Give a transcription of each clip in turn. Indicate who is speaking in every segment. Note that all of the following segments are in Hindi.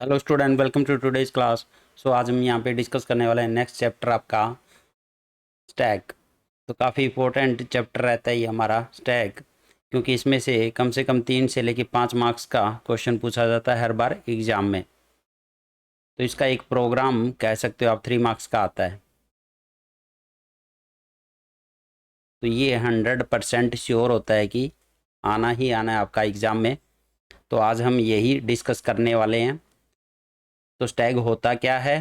Speaker 1: Hello student, welcome to today's class. आज हम यहाँ पे डिस्कस करने वाले हैं नेक्स्ट चैप्टर आपका स्टैक। तो काफ़ी इंपॉर्टेंट चैप्टर रहता है ये हमारा स्टैक, क्योंकि इसमें से कम 3 से लेकर 5 मार्क्स का क्वेश्चन पूछा जाता है हर बार एग्ज़ाम में। तो इसका एक प्रोग्राम कह सकते हो आप 3 मार्क्स का आता है। तो ये 100% श्योर होता है कि आना ही आना है आपका एग्ज़ाम में। तो आज हम यही डिस्कस करने वाले हैं। तो स्टैक होता क्या है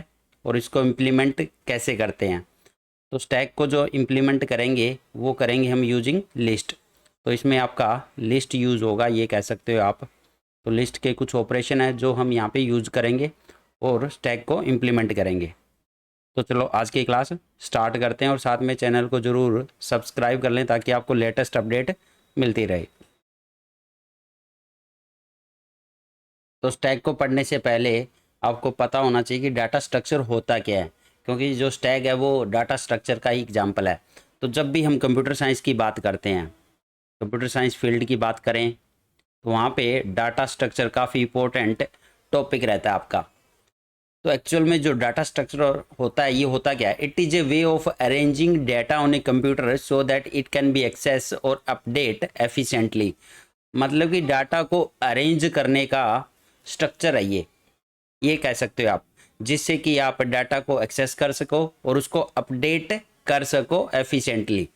Speaker 1: और इसको इम्प्लीमेंट कैसे करते हैं। तो स्टैक को जो इम्प्लीमेंट करेंगे वो करेंगे हम यूजिंग लिस्ट। तो इसमें आपका लिस्ट यूज़ होगा, ये कह सकते हो आप। तो लिस्ट के कुछ ऑपरेशन है जो हम यहाँ पे यूज़ करेंगे और स्टैक को इम्प्लीमेंट करेंगे। तो चलो आज की क्लास स्टार्ट करते हैं और साथ में चैनल को ज़रूर सब्सक्राइब कर लें ताकि आपको लेटेस्ट अपडेट मिलती रहे। तो स्टैक को पढ़ने से पहले आपको पता होना चाहिए कि डाटा स्ट्रक्चर होता क्या है, क्योंकि जो स्टैक है वो डाटा स्ट्रक्चर का ही एग्जाम्पल है। तो जब भी हम कंप्यूटर साइंस की बात करते हैं, कंप्यूटर साइंस फील्ड की बात करें, तो वहाँ पे डाटा स्ट्रक्चर काफ़ी इंपॉर्टेंट टॉपिक रहता है आपका। तो एक्चुअल में जो डाटा स्ट्रक्चर होता है ये होता क्या है? It is a way of arranging data on a computer so that it can be access or update efficiently. मतलब कि डाटा को अरेंज करने का स्ट्रक्चर है ये कह सकते हो आप, जिससे कि आप डाटा को एक्सेस कर सको और उसको अपडेट कर सको एफिशिएंटली।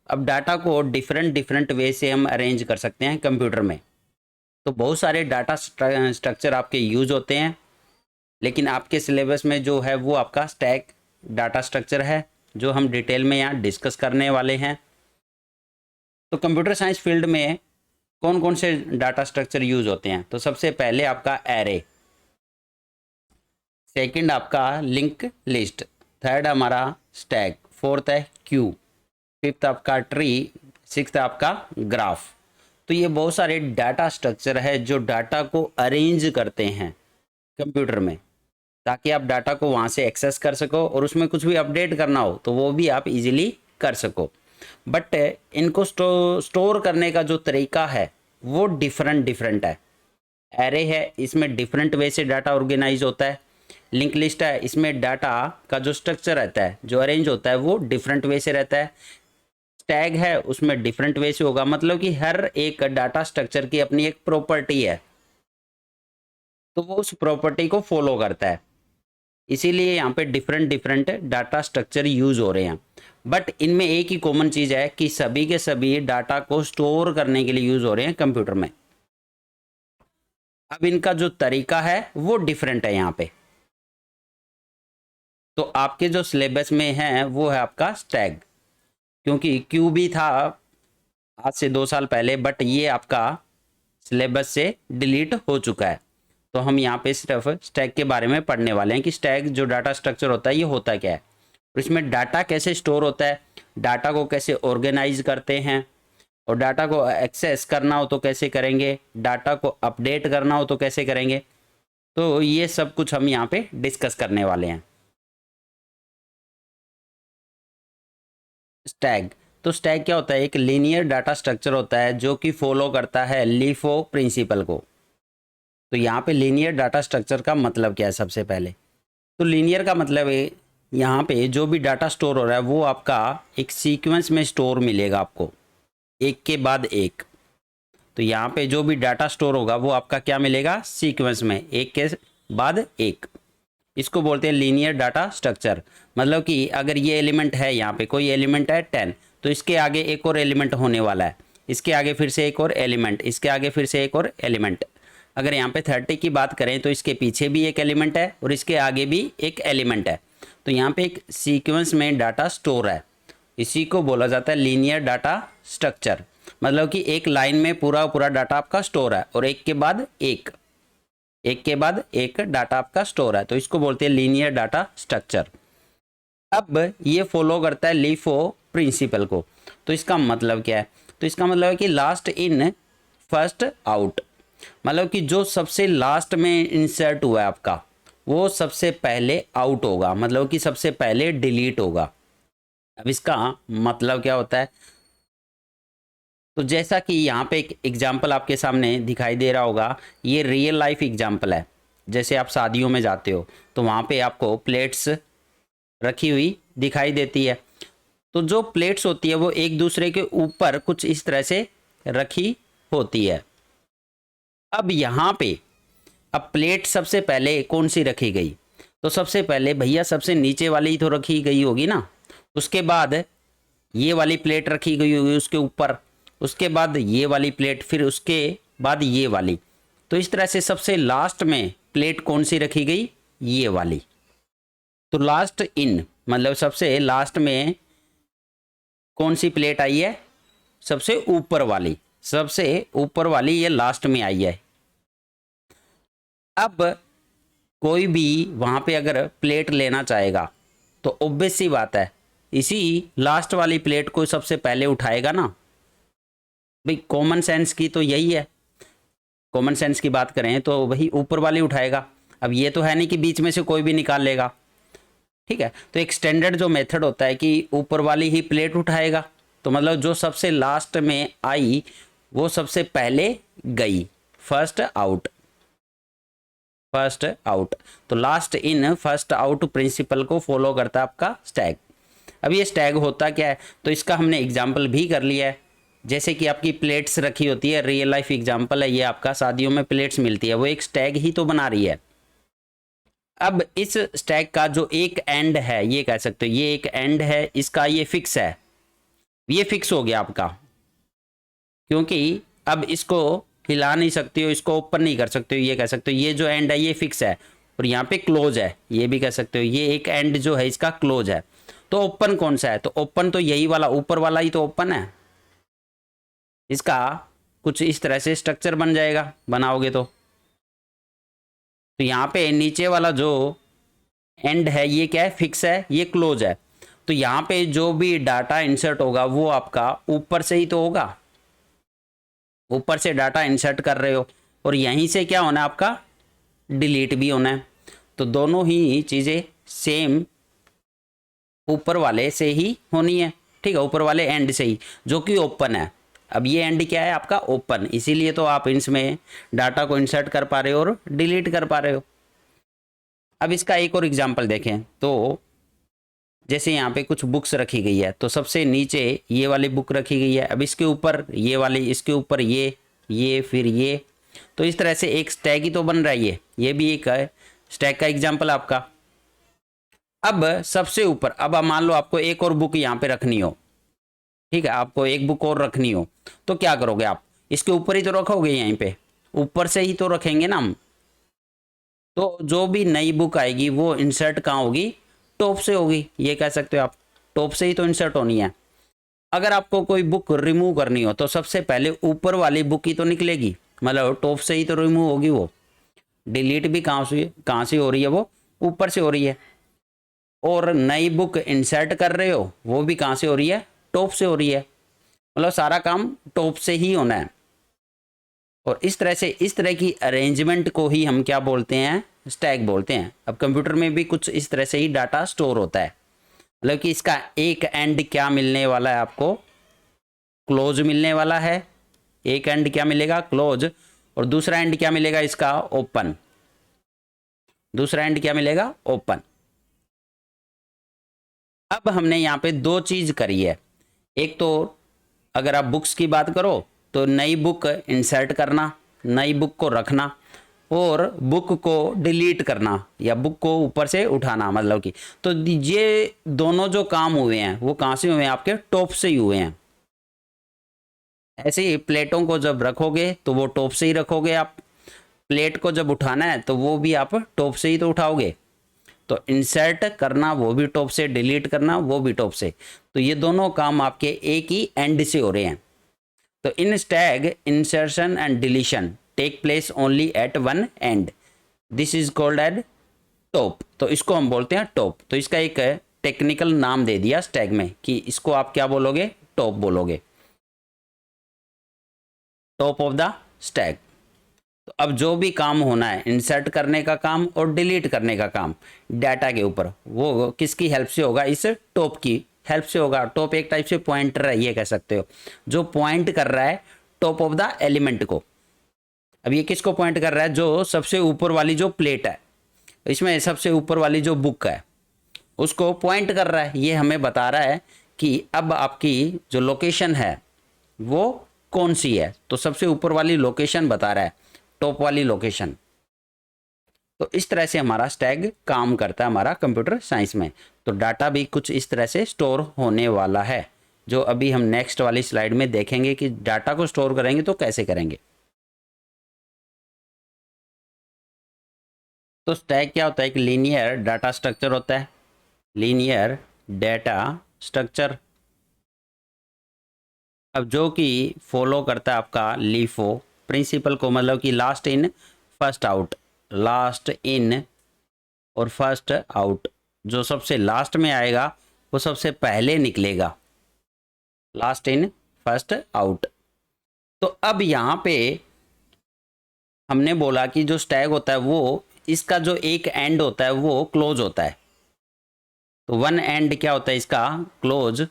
Speaker 1: अब डाटा को डिफरेंट डिफरेंट वे से हम अरेंज कर सकते हैं कंप्यूटर में। तो बहुत सारे डाटा स्ट्रक्चर आपके यूज होते हैं, लेकिन आपके सिलेबस में जो है वो आपका स्टैक डाटा स्ट्रक्चर है जो हम डिटेल में यहाँ डिस्कस करने वाले हैं। तो कंप्यूटर साइंस फील्ड में कौन कौन से डाटा स्ट्रक्चर यूज होते हैं? तो सबसे पहले आपका एरे, सेकंड आपका लिंक लिस्ट, थर्ड हमारा स्टैक, फोर्थ है क्यू, फिफ्थ आपका ट्री, सिक्स्थ आपका ग्राफ। तो ये बहुत सारे डाटा स्ट्रक्चर है जो डाटा को अरेंज करते हैं कंप्यूटर में, ताकि आप डाटा को वहाँ से एक्सेस कर सको और उसमें कुछ भी अपडेट करना हो तो वो भी आप इजीली कर सको। बट इनको स्टोर करने का जो तरीका है वो डिफरेंट डिफरेंट है। एरे है, इसमें डिफरेंट वे से डाटा ऑर्गेनाइज होता है। लिंक लिस्ट है, इसमें डाटा का जो स्ट्रक्चर रहता है, जो अरेंज होता है वो डिफरेंट वे से रहता है। टैग है, उसमें डिफरेंट वे से होगा। मतलब कि हर एक डाटा स्ट्रक्चर की अपनी एक प्रॉपर्टी है, तो वो उस प्रॉपर्टी को फॉलो करता है। इसीलिए यहाँ पे different different data structure use हो रहे हैं। बट इनमें एक ही कॉमन चीज है कि सभी के सभी डाटा को स्टोर करने के लिए यूज हो रहे हैं कंप्यूटर में। अब इनका जो तरीका है वो डिफरेंट है यहाँ पे। तो आपके जो सिलेबस में है वो है आपका स्टैग, क्योंकि क्यू भी था आज से 2 साल पहले, बट ये आपका सिलेबस से डिलीट हो चुका है। तो हम यहाँ पे सिर्फ स्टैक के बारे में पढ़ने वाले हैं कि स्टैक जो डाटा स्ट्रक्चर होता है ये होता क्या है, और इसमें डाटा कैसे स्टोर होता है, डाटा को कैसे ऑर्गेनाइज करते हैं, और डाटा को एक्सेस करना हो तो कैसे करेंगे, डाटा को अपडेट करना हो तो कैसे करेंगे। तो ये सब कुछ हम यहाँ पे डिस्कस करने वाले हैं। स्टैक, तो स्टैक क्या होता है? एक लीनियर डाटा स्ट्रक्चर होता है जो कि फॉलो करता है लीफो प्रिंसिपल को। तो यहाँ पे लीनियर डाटा स्ट्रक्चर का मतलब क्या है? सबसे पहले तो लीनियर का मतलब है यहाँ पे जो भी डाटा स्टोर हो रहा है वो आपका एक सीक्वेंस में स्टोर मिलेगा आपको, एक के बाद एक। तो यहाँ पे जो भी डाटा स्टोर होगा वो आपका क्या मिलेगा? सीक्वेंस में, एक के बाद एक। इसको बोलते हैं लीनियर डाटा स्ट्रक्चर। मतलब कि अगर ये एलिमेंट है, यहाँ पे कोई एलिमेंट है 10, तो इसके आगे एक और एलिमेंट होने वाला है, इसके आगे फिर से एक और एलिमेंट, इसके आगे फिर से एक और एलिमेंट। अगर यहाँ पे 30 की बात करें तो इसके पीछे भी एक एलिमेंट है और इसके आगे भी एक एलिमेंट है। तो यहाँ पे एक सीक्वेंस में डाटा स्टोर है, इसी को बोला जाता है लीनियर डाटा स्ट्रक्चर। मतलब कि एक लाइन में पूरा पूरा डाटा आपका स्टोर है और एक के बाद एक, एक के बाद एक डाटा आपका स्टोर है, तो इसको बोलते हैं लीनियर डाटा स्ट्रक्चर। अब ये फॉलो करता है लीफो प्रिंसिपल को। तो इसका मतलब क्या है? तो इसका मतलब है कि लास्ट इन फर्स्ट आउट। मतलब कि जो सबसे लास्ट में इंसर्ट हुआ है आपका वो सबसे पहले आउट होगा, मतलब कि सबसे पहले डिलीट होगा। अब इसका मतलब क्या होता है? तो जैसा कि यहाँ पे एक एग्जाम्पल आपके सामने दिखाई दे रहा होगा, ये रियल लाइफ एग्जाम्पल है। जैसे आप शादियों में जाते हो तो वहाँ पे आपको प्लेट्स रखी हुई दिखाई देती है। तो जो प्लेट्स होती है वो एक दूसरे के ऊपर कुछ इस तरह से रखी होती है। अब यहाँ पे अब प्लेट सबसे पहले कौन सी रखी गई, तो सबसे पहले भैया सबसे नीचे वाली ही तो रखी गई होगी ना। उसके बाद ये वाली प्लेट रखी गई होगी उसके ऊपर, उसके बाद ये वाली प्लेट, फिर उसके बाद ये वाली। तो इस तरह से सबसे लास्ट में प्लेट कौन सी रखी गई, ये वाली। तो लास्ट इन मतलब सबसे लास्ट में कौन सी प्लेट आई है, सबसे ऊपर वाली, सबसे ऊपर वाली ये लास्ट में आई है। अब कोई भी वहां पे अगर प्लेट लेना चाहेगा तो ऑब्वियस सी बात है इसी लास्ट वाली प्लेट को सबसे पहले उठाएगा ना भाई। कॉमन सेंस की तो यही है, कॉमन सेंस की बात करें तो वही ऊपर वाली उठाएगा। अब ये तो है नहीं कि बीच में से कोई भी निकाल लेगा, ठीक है। तो एक स्टैंडर्ड जो मेथड होता है कि ऊपर वाली ही प्लेट उठाएगा, तो मतलब जो सबसे लास्ट में आई वो सबसे पहले गई, फर्स्ट आउट, फर्स्ट आउट। तो last in first out principle को फॉलो करता है आपका स्टैग। अब ये स्टैग होता क्या है, तो इसका हमने एग्जाम्पल भी कर लिया है। जैसे कि आपकी प्लेट्स रखी होती है, रियल लाइफ एग्जाम्पल है ये आपका, शादियों में प्लेट्स मिलती है, वो एक स्टैग ही तो बना रही है। अब इस स्टैग का जो एक एंड है, ये कह सकते हो ये एक एंड है इसका, ये फिक्स है, ये फिक्स हो गया आपका, क्योंकि अब इसको हिला नहीं सकते हो, इसको ओपन नहीं कर सकते हो, ये कह सकते हो ये जो एंड है ये फिक्स है। और यहाँ पे क्लोज है, ये भी कह सकते हो ये एक एंड जो है इसका क्लोज है। तो ओपन कौन सा है, तो ओपन तो यही वाला ऊपर वाला ही तो ओपन है। इसका कुछ इस तरह से स्ट्रक्चर बन जाएगा बनाओगे तो यहाँ पे नीचे वाला जो एंड है ये क्या है, फिक्स है, ये क्लोज है। तो यहाँ पे जो भी डाटा इंसर्ट होगा वो आपका ऊपर से ही तो होगा, ऊपर से डाटा इंसर्ट कर रहे हो, और यहीं से क्या होना है आपका, डिलीट भी होना है। तो दोनों ही चीज़ें सेम ऊपर वाले से ही होनी है, ठीक है, ऊपर वाले एंड से ही जो कि ओपन है। अब ये एंड क्या है आपका, ओपन, इसीलिए तो आप इसमें डाटा को इंसर्ट कर पा रहे हो और डिलीट कर पा रहे हो। अब इसका एक और एग्जांपल देखें तो जैसे यहाँ पे कुछ बुक्स रखी गई है, तो सबसे नीचे ये वाली बुक रखी गई है, अब इसके ऊपर ये वाली, इसके ऊपर ये फिर ये, तो इस तरह से एक स्टैग ही तो बन रहा है। ये भी एक स्टैग का एग्जांपल आपका। अब सबसे ऊपर, अब मान लो आपको एक और बुक यहाँ पे रखनी हो, ठीक है, आपको एक बुक और रखनी हो, तो क्या करोगे आप, इसके ऊपर ही तो रखोगे, यहीं पे ऊपर से ही तो रखेंगे ना हम। तो जो भी नई बुक आएगी वो इंसर्ट कहाँ होगी, टॉप से होगी, ये कह सकते हो आप, टॉप से ही तो इंसर्ट होनी है। अगर आपको कोई बुक रिमूव करनी हो तो सबसे पहले ऊपर वाली बुक ही तो निकलेगी, मतलब टॉप से ही तो रिमूव होगी वो। डिलीट भी कहाँ से हो रही है, वो ऊपर से हो रही है। और नई बुक इंसर्ट कर रहे हो वो भी कहाँ से हो रही है, टॉप से हो रही है। मतलब सारा काम टॉप से ही होना है। और इस तरह से, इस तरह की अरेंजमेंट को ही हम क्या बोलते हैं, स्टैक बोलते हैं। अब कंप्यूटर में भी कुछ इस तरह से ही डाटा स्टोर होता है, मतलब कि इसका एक एंड क्या मिलने वाला है आपको, क्लोज मिलने वाला है। एक एंड क्या मिलेगा, क्लोज, और दूसरा एंड क्या मिलेगा इसका, ओपन। दूसरा एंड क्या मिलेगा, ओपन। अब हमने यहाँ पे दो चीज करी है। एक तो अगर आप बुक्स की बात करो तो नई बुक इंसर्ट करना, नई बुक को रखना, और बुक को डिलीट करना या बुक को ऊपर से उठाना, मतलब कि तो ये दोनों जो काम हुए हैं वो कहाँ से हुए हैं, आपके टॉप से ही हुए हैं। ऐसे ही प्लेटों को जब रखोगे तो वो टॉप से ही रखोगे आप, प्लेट को जब उठाना है तो वो भी आप टॉप से ही तो उठाओगे। तो इंसर्ट करना वो भी टॉप से, डिलीट करना वो भी टॉप से, तो ये दोनों काम आपके एक ही एंड से हो रहे हैं। तो in stack insertion and deletion take place only at one end, this is called at top. तो इसको हम बोलते हैं टॉप। तो इसका एक टेक्निकल नाम दे दिया स्टैग में कि इसको आप क्या बोलोगे, टॉप बोलोगे, टॉप ऑफ द स्टैग। तो अब जो भी काम होना है, इंसर्ट करने का काम और डिलीट करने का काम डाटा के ऊपर, वो किसकी हेल्प से होगा, इस टॉप की हेल्प से होगा। टॉप एक टाइप से पॉइंटर है, ये कह सकते हो, जो पॉइंट कर रहा है टॉप ऑफ द एलिमेंट को। अब ये किसको पॉइंट कर रहा है? जो सबसे ऊपर वाली जो प्लेट है, इसमें सबसे ऊपर वाली जो बुक है उसको पॉइंट कर रहा है। ये हमें बता रहा है कि अब आपकी जो लोकेशन है वो कौन सी है। तो सबसे ऊपर वाली लोकेशन बता रहा है, टॉप वाली लोकेशन। तो इस तरह से हमारा स्टैग काम करता है हमारा कंप्यूटर साइंस में। तो डाटा भी कुछ इस तरह से स्टोर होने वाला है, जो अभी हम नेक्स्ट वाली स्लाइड में देखेंगे कि डाटा को स्टोर करेंगे तो कैसे करेंगे। तो स्टैग क्या होता है? एक लीनियर डाटा स्ट्रक्चर होता है, लीनियर डाटा स्ट्रक्चर। अब जो कि फॉलो करता है आपका लीफो प्रिंसिपल को, मतलब कि last in first out, last in और फर्स्ट आउट। जो सबसे लास्ट में आएगा वो सबसे पहले निकलेगा, लास्ट इन फर्स्ट आउट। तो अब यहाँ पे हमने बोला कि जो स्टैग होता है वो, इसका जो एक एंड होता है वो क्लोज होता है। तो वन एंड क्या होता है इसका? Close,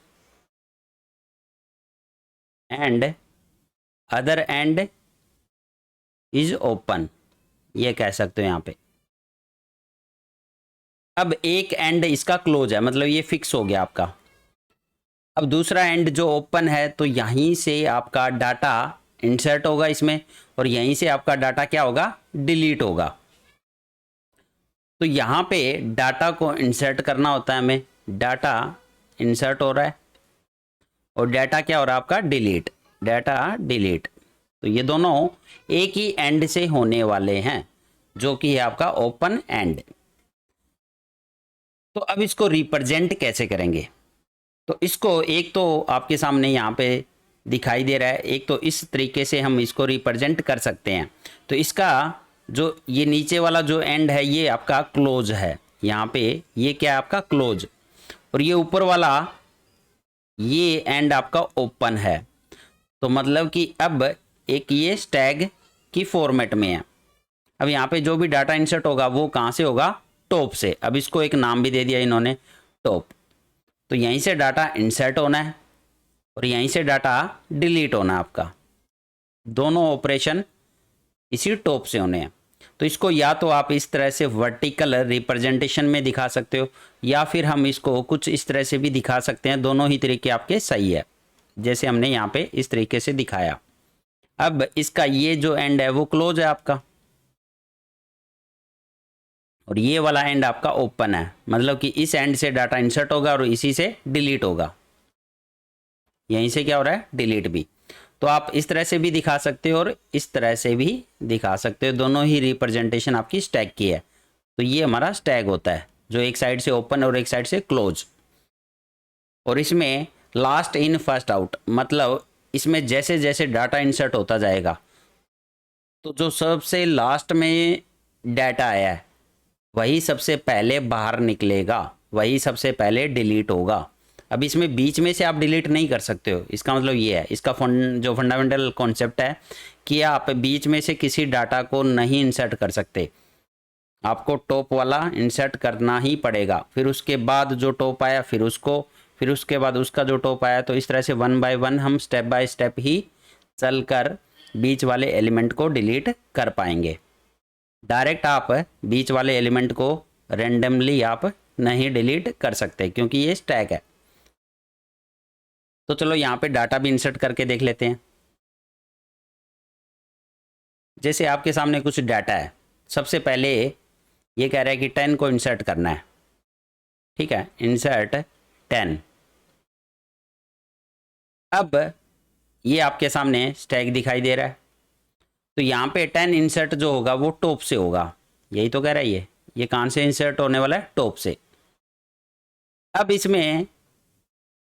Speaker 1: and other and is open, ये कह सकते हो यहाँ पे। अब एक एंड इसका क्लोज है, मतलब ये फिक्स हो गया आपका। अब दूसरा एंड जो ओपन है, तो यहीं से आपका डाटा इंसर्ट होगा इसमें, और यहीं से आपका डाटा क्या होगा? डिलीट होगा। तो यहाँ पे डाटा को इंसर्ट करना होता है हमें, डाटा इंसर्ट हो रहा है और डाटा क्या हो रहा है आपका? Delete, data delete. तो ये दोनों एक ही एंड से होने वाले हैं, जो कि है आपका ओपन एंड। तो अब इसको रिप्रेजेंट कैसे करेंगे? तो इसको एक तो आपके सामने यहाँ पे दिखाई दे रहा है, एक तो इस तरीके से हम इसको रिप्रेजेंट कर सकते हैं। तो इसका जो ये नीचे वाला जो एंड है ये आपका क्लोज है, यहाँ पे ये क्या है आपका? क्लोज। और ये ऊपर वाला ये एंड आपका ओपन है। तो मतलब कि अब एक ये स्टैग की फॉर्मेट में है। अब यहाँ पे जो भी डाटा इंसर्ट होगा वो कहाँ से होगा? टॉप से। अब इसको एक नाम भी दे दिया इन्होंने, टॉप। तो यहीं से डाटा इंसर्ट होना है और यहीं से डाटा डिलीट होना है आपका। दोनों ऑपरेशन इसी टॉप से होने हैं। तो इसको या तो आप इस तरह से वर्टिकल रिप्रेजेंटेशन में दिखा सकते हो, या फिर हम इसको कुछ इस तरह से भी दिखा सकते हैं। दोनों ही तरीके आपके सही है, जैसे हमने यहाँ पे इस तरीके से दिखाया। अब इसका ये जो एंड है वो क्लोज है आपका, और ये वाला एंड आपका ओपन है, मतलब कि इस एंड से डाटा इंसर्ट होगा और इसी से डिलीट होगा। यहीं से क्या हो रहा है? डिलीट भी। तो आप इस तरह से भी दिखा सकते हो और इस तरह से भी दिखा सकते हो। दोनों ही रिप्रेजेंटेशन आपकी स्टैग की है। तो ये हमारा स्टैग होता है, जो एक साइड से ओपन और एक साइड से क्लोज। और इसमें लास्ट इन फर्स्ट आउट, मतलब इसमें जैसे जैसे डाटा इंसर्ट होता जाएगा तो जो सबसे लास्ट में डाटा आया है वही सबसे पहले बाहर निकलेगा, वही सबसे पहले डिलीट होगा। अब इसमें बीच में से आप डिलीट नहीं कर सकते हो। इसका मतलब ये है, इसका जो फंडामेंटल कॉन्सेप्ट है कि आप बीच में से किसी डाटा को नहीं इंसर्ट कर सकते। आपको टॉप वाला इंसर्ट करना ही पड़ेगा, फिर उसके बाद जो टॉप आया फिर उसको, फिर उसके बाद उसका जो टॉप आया। तो इस तरह से वन बाय वन हम स्टेप बाय स्टेप ही चलकर बीच वाले एलिमेंट को डिलीट कर पाएंगे। डायरेक्ट आप बीच वाले एलिमेंट को रेंडमली आप नहीं डिलीट कर सकते, क्योंकि ये स्टैक है। तो चलो यहाँ पे डाटा भी इंसर्ट करके देख लेते हैं। जैसे आपके सामने कुछ डाटा है, सबसे पहले ये कह रहा है कि 10 को इंसर्ट करना है। ठीक है, इंसर्ट 10। अब ये आपके सामने स्टैक दिखाई दे रहा है। तो यहाँ पे 10 इंसर्ट जो होगा वो टॉप से होगा, यही तो कह रहा है ये कहाँ से इंसर्ट होने वाला है? टॉप से। अब इसमें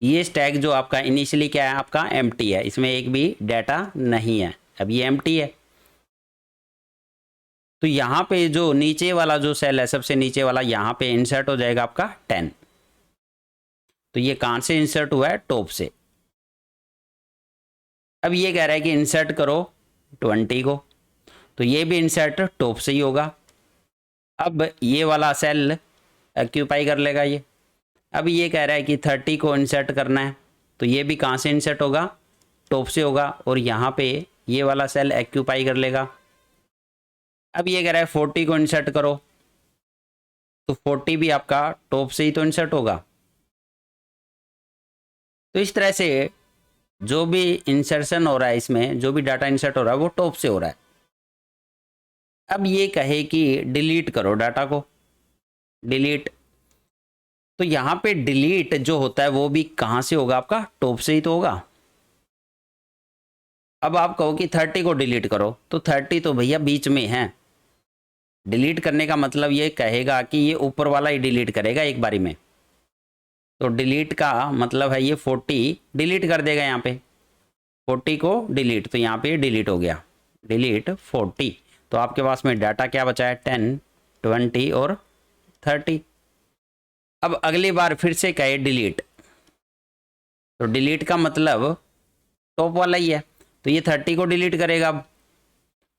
Speaker 1: ये स्टैक जो आपका इनिशियली क्या है? आपका एम्प्टी है, इसमें एक भी डाटा नहीं है। अब ये एम्प्टी है। तो यहाँ पे जो नीचे वाला जो सेल है, सबसे नीचे वाला, यहाँ पे इंसर्ट हो जाएगा आपका 10। तो ये कहाँ से इंसर्ट हुआ है? टॉप से। अब ये कह रहा है कि इंसर्ट करो 20 को, तो ये भी इंसर्ट टॉप से ही होगा। अब ये वाला सेल ऑक्यूपाई कर लेगा ये। अब ये कह रहा है कि 30 को इंसर्ट करना है, तो ये भी कहाँ से इंसर्ट होगा? टॉप से होगा, और यहाँ पे ये वाला सेल ऑक्यूपाई कर लेगा। अब ये कह रहा है 40 को इंसर्ट करो, तो 40 भी आपका टॉप से ही तो इंसर्ट होगा। तो इस तरह से जो भी इंसर्शन हो रहा है, इसमें जो भी डाटा इंसर्ट हो रहा है वो टॉप से हो रहा है। अब ये कहे कि डिलीट करो डाटा को, डिलीट, तो यहाँ पे डिलीट जो होता है वो भी कहाँ से होगा, आपका टॉप से ही तो होगा। अब आप कहो कि 30 को डिलीट करो, तो 30 तो भैया बीच में है। डिलीट करने का मतलब ये कहेगा कि ये ऊपर वाला ही डिलीट करेगा एक बारी में। तो डिलीट का मतलब है ये 40 डिलीट कर देगा, यहाँ पे 40 को डिलीट, तो यहाँ पे डिलीट हो गया, डिलीट 40। तो आपके पास में डाटा क्या बचा है, 10, 20 और 30। अब अगली बार फिर से कहे डिलीट, तो डिलीट का मतलब टॉप वाला ही है, तो ये 30 को डिलीट करेगा अब।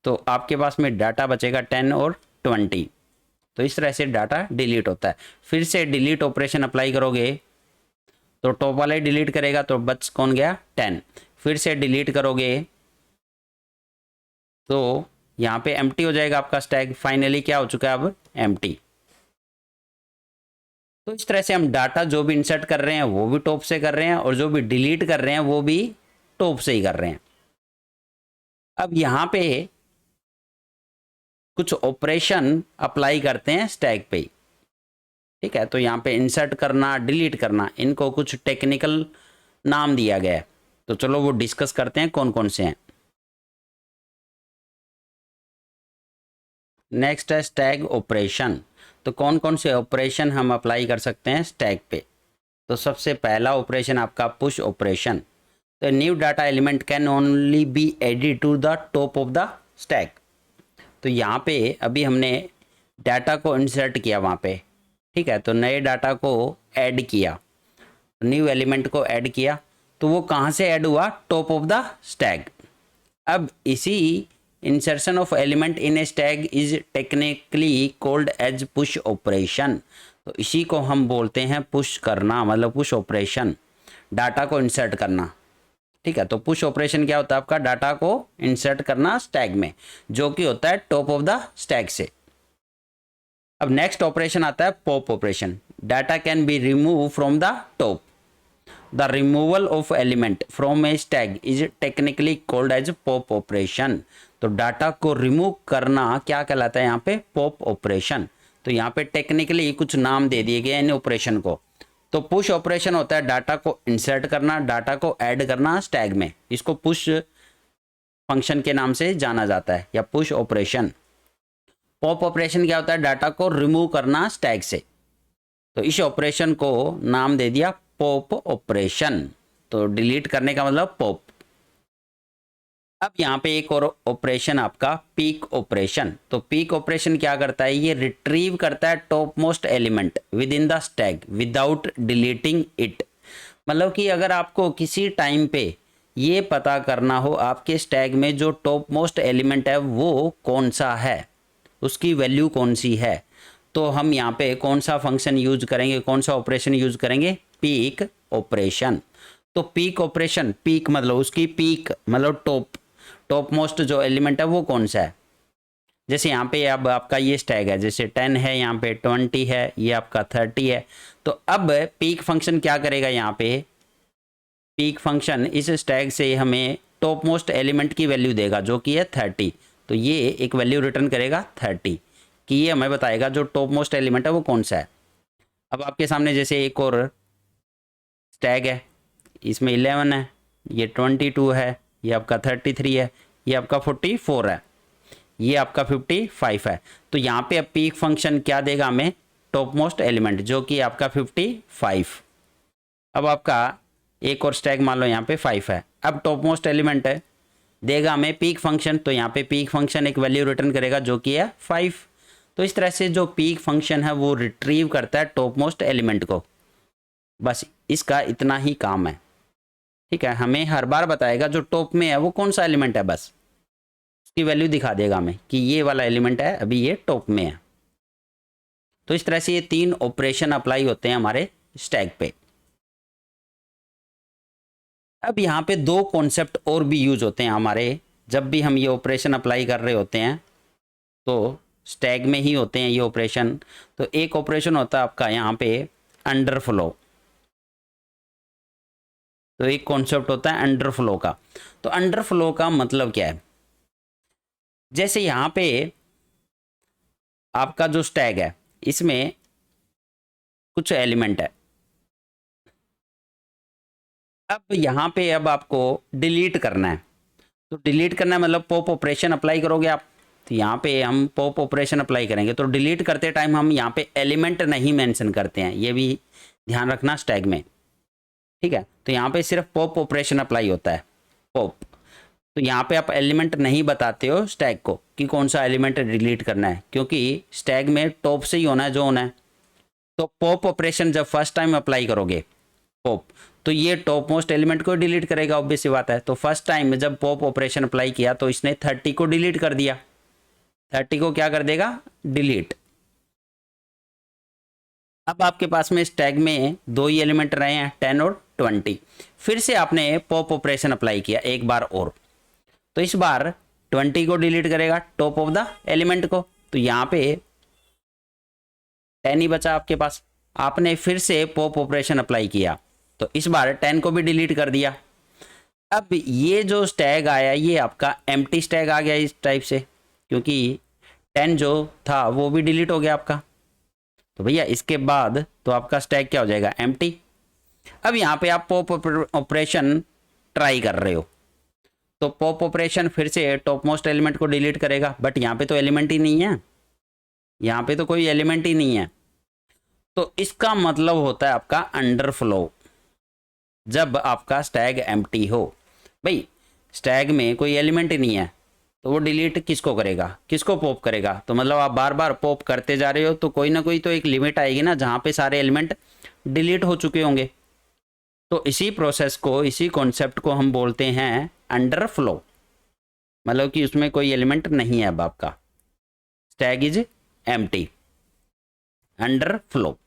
Speaker 1: तो आपके पास में डाटा बचेगा 10 और 20। तो इस तरह से डाटा डिलीट होता है। फिर से डिलीट ऑपरेशन अप्लाई करोगे तो टॉप वाला ही डिलीट करेगा, तो बच कौन गया, 10। फिर से डिलीट करोगे तो यहाँ पे एम्प्टी हो जाएगा आपका स्टैक। फाइनली क्या हो चुका है अब, एम्प्टी। तो इस तरह से हम डाटा जो भी इंसर्ट कर रहे हैं वो भी टॉप से कर रहे हैं, और जो भी डिलीट कर रहे हैं वो भी टॉप से ही कर रहे हैं। अब यहाँ पे कुछ ऑपरेशन अप्लाई करते हैं स्टैक पे, ठीक है। तो यहाँ पे इंसर्ट करना, डिलीट करना, इनको कुछ टेक्निकल नाम दिया गया है। तो चलो वो डिस्कस करते हैं कौन कौन से हैं। नेक्स्ट है स्टैक ऑपरेशन। तो कौन कौन से ऑपरेशन हम अप्लाई कर सकते हैं स्टैक पे। तो सबसे पहला ऑपरेशन आपका पुश ऑपरेशन। तो new data element can only be added to the top of the stack. तो यहाँ पे अभी हमने डाटा को इंसर्ट किया वहाँ पे, ठीक है। तो नए डाटा को ऐड किया, न्यू एलिमेंट को ऐड किया, तो वो कहाँ से ऐड हुआ, टॉप ऑफ द स्टैक। अब इसी insertion of element in a stack is technically called as push operation. तो इसी को हम बोलते हैं पुश करना, मतलब पुश ऑपरेशन, डाटा को इंसर्ट करना, ठीक है। तो पुश ऑपरेशन क्या होता है, आपका डाटा को इंसर्ट करना स्टैक में, जो कि होता है टॉप ऑफ द स्टैक से। अब नेक्स्ट ऑपरेशन आता है pop operation. Data can be remove from the top. The removal of element from a stack is technically called as pop operation. तो डाटा को रिमूव करना क्या कहलाता है, यहाँ पे पॉप ऑपरेशन। तो यहाँ पे टेक्निकली कुछ नाम दे दिए गए इन ऑपरेशन को। तो पुश ऑपरेशन होता है डाटा को इंसर्ट करना, डाटा को ऐड करना स्टैक में, इसको पुश फंक्शन के नाम से जाना जाता है, या पुश ऑपरेशन। पॉप ऑपरेशन क्या होता है, डाटा को रिमूव करना स्टैक से। तो इस ऑपरेशन को नाम दे दिया पॉप ऑपरेशन। तो डिलीट करने का मतलब पॉप। अब यहाँ पे एक और ऑपरेशन आपका पीक ऑपरेशन। तो पीक ऑपरेशन क्या करता है, ये रिट्रीव करता है top most element with in the stack without deleting it. मतलब कि अगर आपको किसी टाइम पे ये पता करना हो आपके स्टैक में जो टॉप मोस्ट एलिमेंट है वो कौन सा है, उसकी वैल्यू कौन सी है, तो हम यहाँ पे कौन सा फंक्शन यूज करेंगे, कौन सा ऑपरेशन यूज करेंगे, पीक ऑपरेशन। तो पीक ऑपरेशन, पीक मतलब उसकी पीक मतलब टॉप मोस्ट जो एलिमेंट है वो कौन सा है। जैसे यहाँ पे अब आपका ये स्टैक है, जैसे 10 है, यहाँ पे 20 है, ये आपका 30 है। तो अब पीक फंक्शन क्या करेगा, यहाँ पे पीक फंक्शन इस स्टैक से हमें टॉप मोस्ट एलिमेंट की वैल्यू देगा जो कि है 30। तो ये एक वैल्यू रिटर्न करेगा 30 कि ये हमें बताएगा जो टॉप मोस्ट एलिमेंट है वो कौन सा है। अब आपके सामने जैसे एक और स्टैक है, इसमें 11 है, ये 22 है, ये आपका 33 है, ये आपका 44 है, ये आपका 55 है। तो यहाँ पे अब पीक फंक्शन क्या देगा हमें, टॉप मोस्ट एलिमेंट जो कि आपका 55। अब आपका एक और स्टैक मान लो यहाँ पे 5 है, अब टॉप मोस्ट एलिमेंट है देगा हमें पीक फंक्शन। तो यहाँ पे पीक फंक्शन एक वैल्यू रिटर्न करेगा जो कि है 5। तो इस तरह से जो पीक फंक्शन है वो रिट्रीव करता है टॉप मोस्ट एलिमेंट को। बस इसका इतना ही काम है, ठीक है। हमें हर बार बताएगा जो टॉप में है वो कौन सा एलिमेंट है, बस उसकी वैल्यू दिखा देगा हमें कि ये वाला एलिमेंट है, अभी ये टॉप में है। तो इस तरह से ये 3 ऑपरेशन अप्लाई होते हैं हमारे स्टैक पे। अब यहाँ पे 2 कॉन्सेप्ट और भी यूज होते हैं हमारे, जब भी हम ये ऑपरेशन अप्लाई कर रहे होते हैं तो स्टैग में ही होते हैं ये ऑपरेशन। तो एक ऑपरेशन होता है आपका यहाँ पे अंडरफ्लो, तो एक कॉन्सेप्ट होता है अंडरफ्लो का। तो अंडरफ्लो का मतलब क्या है, जैसे यहाँ पे आपका जो स्टैग है इसमें कुछ एलिमेंट है, अब यहाँ पे अब आपको डिलीट करना है। तो डिलीट करना है मतलब पॉप ऑपरेशन अप्लाई करोगे आप। तो यहाँ पे हम पॉप ऑपरेशन अप्लाई करेंगे, तो डिलीट करते टाइम हम यहाँ पे एलिमेंट नहीं मेंशन करते हैं, ये भी ध्यान रखना स्टैग में, ठीक है। तो यहाँ पे सिर्फ पॉप ऑपरेशन अप्लाई होता है, पॉप। तो यहाँ पे आप एलिमेंट नहीं बताते हो स्टैग को कि कौन सा एलिमेंट डिलीट करना है, क्योंकि स्टैग में टॉप से ही होना है जो होना है। तो पॉप ऑपरेशन जब फर्स्ट टाइम अप्लाई करोगे पॉप, तो ये टॉप मोस्ट एलिमेंट को डिलीट करेगा, ऑब्वियस सी बात है। तो फर्स्ट टाइम जब पॉप ऑपरेशन अप्लाई किया तो इसने 30 को डिलीट कर दिया, 30 को क्या कर देगा, डिलीट। अब आपके पास में स्टैग में दो ही एलिमेंट रहे हैं 10 और 20, फिर से आपने पॉप ऑपरेशन अप्लाई किया एक बार और, तो इस बार 20 को डिलीट करेगा टॉप ऑफ द एलिमेंट को। तो यहाँ पे 10 ही बचा आपके पास, आपने फिर से पॉप ऑपरेशन अप्लाई किया तो इस बार 10 को भी डिलीट कर दिया। अब ये जो स्टैग आया ये आपका एम्प्टी स्टैग आ गया इस टाइप से, क्योंकि 10 जो था वो भी डिलीट हो गया आपका। तो भैया इसके बाद तो आपका स्टैग क्या हो जाएगा, एम्प्टी। अब यहाँ पे आप पॉप ऑपरेशन ट्राई कर रहे हो, तो पॉप ऑपरेशन फिर से टॉप मोस्ट एलिमेंट को डिलीट करेगा, बट यहाँ पे तो एलिमेंट ही नहीं है, यहाँ पे तो कोई एलिमेंट ही नहीं है। तो इसका मतलब होता है आपका अंडरफ्लो, जब आपका स्टैग एम्प्टी हो। भाई स्टैग में कोई एलिमेंट ही नहीं है तो वो डिलीट किसको करेगा, किसको पॉप करेगा। तो मतलब आप बार बार पॉप करते जा रहे हो तो कोई ना कोई तो एक लिमिट आएगी ना जहाँ पे सारे एलिमेंट डिलीट हो चुके होंगे। तो इसी प्रोसेस को, इसी कॉन्सेप्ट को हम बोलते हैं अंडरफ्लो, मतलब कि उसमें कोई एलिमेंट नहीं है अब आपका, स्टैग इज एम्प्टी, अंडरफ्लो।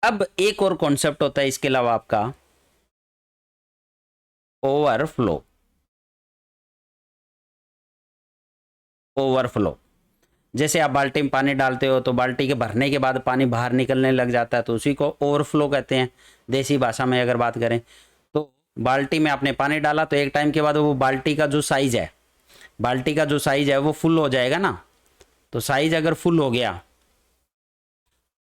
Speaker 1: अब एक और कॉन्सेप्ट होता है इसके अलावा आपका ओवरफ्लो। ओवरफ्लो जैसे आप बाल्टी में पानी डालते हो तो बाल्टी के भरने के बाद पानी बाहर निकलने लग जाता है, तो उसी को ओवरफ्लो कहते हैं देसी भाषा में अगर बात करें। तो बाल्टी में आपने पानी डाला तो एक टाइम के बाद वो बाल्टी का जो साइज़ है, बाल्टी का जो साइज़ है वो फुल हो जाएगा ना। तो साइज़ अगर फुल हो गया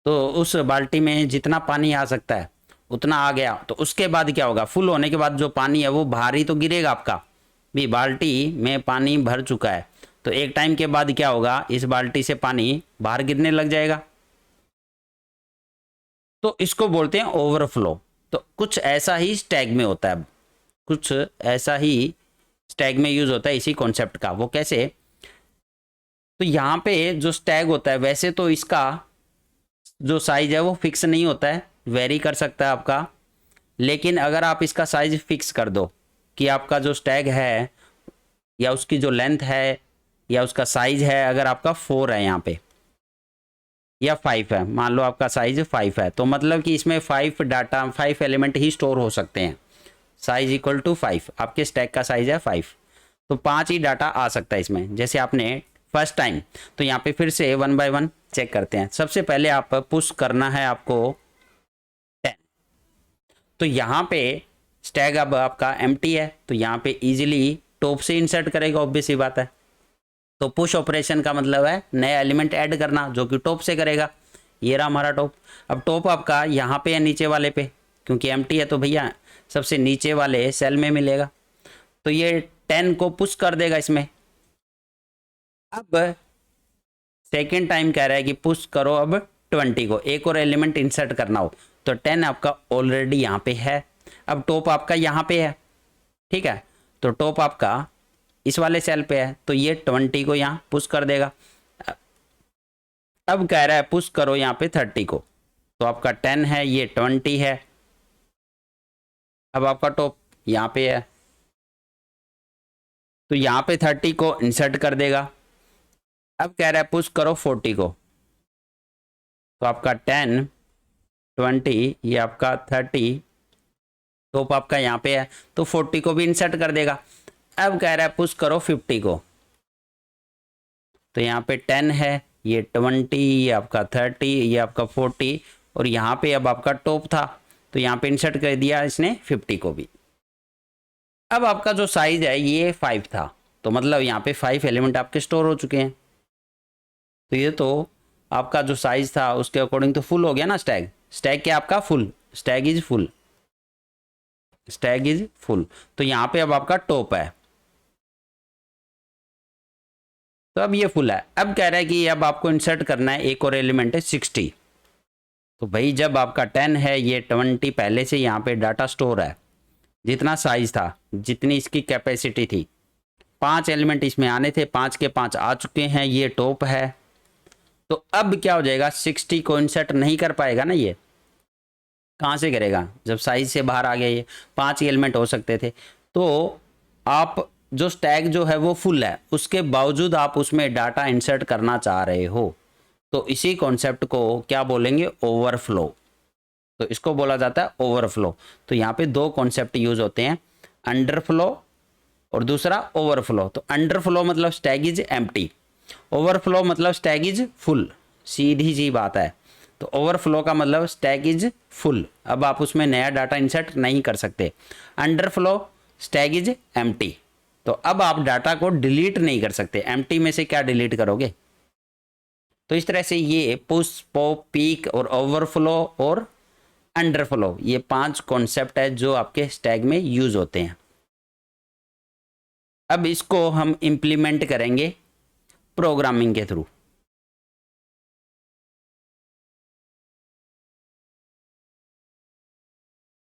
Speaker 1: तो उस बाल्टी में जितना पानी आ सकता है उतना आ गया, तो उसके बाद क्या होगा, फुल होने के बाद जो पानी है वो बाहर ही तो गिरेगा आपका, भी बाल्टी में पानी भर चुका है। तो एक टाइम के बाद क्या होगा, इस बाल्टी से पानी बाहर गिरने लग जाएगा, तो इसको बोलते हैं ओवरफ्लो। तो कुछ ऐसा ही स्टैग में होता है, कुछ ऐसा ही स्टैग में यूज होता है इसी कॉन्सेप्ट का। वो कैसे, तो यहाँ पे जो स्टैग होता है वैसे तो इसका जो साइज है वो फिक्स नहीं होता है, वेरी कर सकता है आपका। लेकिन अगर आप इसका साइज फिक्स कर दो कि आपका जो स्टैग है या उसकी जो लेंथ है या उसका साइज है, अगर आपका 4 है यहाँ पे या 5 है, मान लो आपका साइज 5 है, तो मतलब कि इसमें 5 डाटा, 5 एलिमेंट ही स्टोर हो सकते हैं। साइज इक्वल टू 5, आपके स्टैग का साइज है 5, तो 5 ही डाटा आ सकता है इसमें। जैसे आपने फर्स्ट टाइम, तो यहाँ पे फिर से 1 बाय 1 चेक करते हैं। सबसे पहले आप पुश करना है आपको 10, तो यहाँ पे स्टैग अब आपका एम्प्टी है, तो यहाँ पे इजीली टॉप से इंसर्ट करेगा, ऑब्वियस ही बात है। तो पुश ऑपरेशन का मतलब है नया एलिमेंट ऐड करना, जो कि टॉप से करेगा। ये रहा हमारा टॉप। अब टॉप आपका यहाँ पे है नीचे वाले पे, क्योंकि एम्प्टी है तो भैया सबसे नीचे वाले सेल में मिलेगा। तो ये 10 को पुश कर देगा इसमें। अब सेकेंड टाइम कह रहा है कि पुश करो अब 20 को, एक और एलिमेंट इंसर्ट करना हो, तो 10 आपका ऑलरेडी यहाँ पे है। अब टॉप आपका यहाँ पे है, ठीक है, तो टॉप आपका इस वाले सेल पे है, तो ये 20 को यहाँ पुश कर देगा। अब कह रहा है पुश करो यहाँ पे 30 को, तो आपका 10 है, ये 20 है। अब आपका टॉप यहाँ पे है, तो यहाँ पे 30 को इंसर्ट कर देगा। अब कह रहा है पुश करो 40 को, तो आपका 10, 20, ये आपका 30, टॉप आपका यहाँ पे है, तो 40 को भी इंसर्ट कर देगा। अब कह रहा है पुश करो 50 को, तो यहाँ पे 10 है, ये 20, ये आपका 30, ये आपका 40, और यहाँ पे अब आपका टॉप था तो यहाँ पे इंसर्ट कर दिया इसने 50 को भी। अब आपका जो साइज है ये 5 था, तो मतलब यहाँ पे 5 एलिमेंट आपके स्टोर हो चुके हैं। तो ये तो आपका जो साइज था उसके अकॉर्डिंग तो फुल हो गया ना स्टैग। स्टैग क्या आपका full, Stag is full, Stag is full. तो यहाँ पे अब आपका टॉप है, तो अब ये फुल है। अब कह रहा है कि अब आपको इंसर्ट करना है एक और एलिमेंट है 60। तो भाई जब आपका 10 है, ये 20 पहले से यहाँ पे डाटा स्टोर है, जितना साइज था, जितनी इसकी कैपेसिटी थी, 5 एलिमेंट इसमें आने थे, 5 के 5 आ चुके हैं, ये टॉप है। तो अब क्या हो जाएगा, 60 को इंसर्ट नहीं कर पाएगा ना, ये कहाँ से करेगा जब साइज से बाहर आ गया। ये 5 एलिमेंट हो सकते थे। तो आप जो स्टैक जो है वो फुल है, उसके बावजूद आप उसमें डाटा इंसर्ट करना चाह रहे हो, तो इसी कॉन्सेप्ट को क्या बोलेंगे, ओवरफ्लो। तो इसको बोला जाता है ओवरफ्लो। तो यहाँ पे दो कॉन्सेप्ट यूज होते हैं, अंडरफ्लो और दूसरा ओवरफ्लो। तो अंडरफ्लो मतलब स्टैग इज एम्प्टी, ओवरफ्लो मतलब स्टैग इज फुल, सीधी सी बात है। तो ओवरफ्लो का मतलब स्टैग इज फुल, अब आप उसमें नया डाटा इंसर्ट नहीं कर सकते। अंडरफ्लो स्टैग इज एम्प्टी, तो अब आप डाटा को डिलीट नहीं कर सकते, एम्प्टी में से क्या डिलीट करोगे। तो इस तरह से ये पुश, पॉप, पीक और ओवरफ्लो और अंडरफ्लो, ये 5 कॉन्सेप्ट है जो आपके स्टैग में यूज होते हैं। अब इसको हम इंप्लीमेंट करेंगे प्रोग्रामिंग के थ्रू।